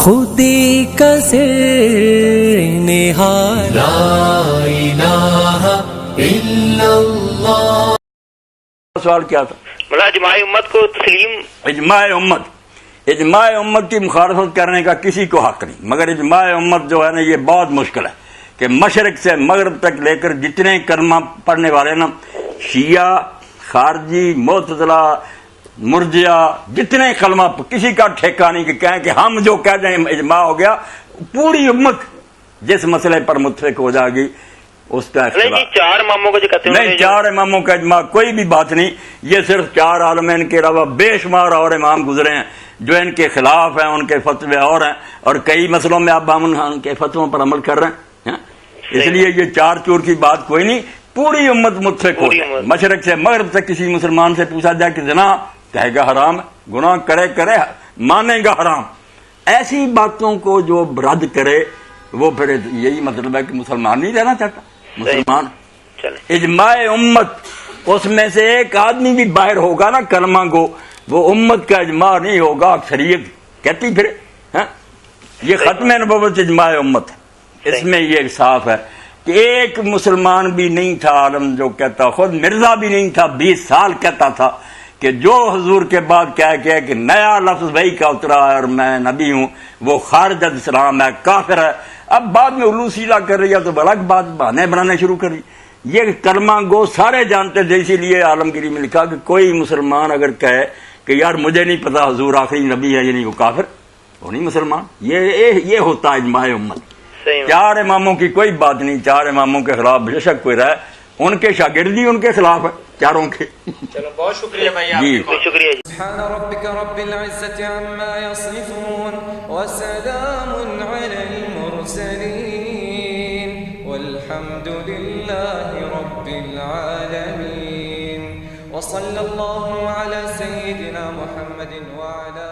خودی کا سر نہاد لا الہ الا اللہ. سوال کیا تھا؟ مطلب اجماع امت کو تسلیم، اجماع امت کی مخالفت کرنے کا کسی کو حق نہیں، مگر اجماع امت جو ہے نا یہ بہت مشکل ہے کہ مشرق سے مغرب تک لے کر جتنے کلمہ پڑھنے والے نا، شیعہ، خارجی، معتزلہ، مرجئہ، جتنے کلمہ کسی کا ٹھیکہ نہیں کہ کہیں کہ ہم جو کہہ دیں اجماع ہو گیا. پوری امت جس مسئلے پر متفق ہو جائے گی اس کا نہیں چار اماموں کو جو کہتے ہیں نہیں، چار اماموں کا اجماع کوئی بھی بات نہیں. یہ صرف چار عالمین کے علاوہ بے شمار اور امام گزرے ہیں جو ان کے خلاف ہیں، ان کے فتوے اور ہیں، اور کئی مسئلوں میں اب ہم ان کے فتووں پر عمل کر رہے ہیں. اس لیے یہ چار چور کی بات کوئی نہیں، پوری امت متفق ہو جائے. مشرق سے مغرب تک کسی مسلمان سے پوچھا جائے کہ زنا، کہے گا حرام، گناہ کرے مانے گا حرام. ایسی باتوں کو جو رد کرے وہ پھر یہی مطلب ہے کہ مسلمان نہیں رہنا چاہتا. مسلمان اجماع امت، اس میں سے ایک آدمی بھی باہر ہوگا نا کلمہ گو، وہ امت کا اجماع نہیں ہوگا، اکثریت کہتی پھر. یہ ختم نبوت اجماع امت ہے. اس میں یہ صاف ہے کہ ایک مسلمان بھی نہیں تھا عالم جو کہتا، خود مرزا بھی نہیں تھا 20 سال کہتا تھا کہ جو حضور کے بعد کہہ کہ نیا لفظ وہی کا اترا ہے اور میں نبی ہوں وہ خارج از اسلام ہے، کافر ہے. اب بعد میں الو سیلا کر رہی ہے تو الگ بات، بہانے بنانے شروع کر رہی. یہ کلمہ گو سارے جانتے تھے، اسی لیے عالمگیری میں لکھا کہ کوئی مسلمان اگر کہے کہ یار مجھے نہیں پتا حضور آخری نبی ہے، یعنی وہ کافر، وہ نہیں مسلمان. یہ ہوتا ہے اجماع امت. چار اماموں کی کوئی بات نہیں، چار اماموں کے خلاف بے شک کوئی رہے، ان کے شاگردی ان کے خلاف ہے چاروں کے. چلو بہت شکریہ بھائی، جی شکریہ. سبحان ربك رب العزة عما يصفون وسلام على المرسلين والحمد لله رب العالمين وصلى الله على سيدنا محمد وعلى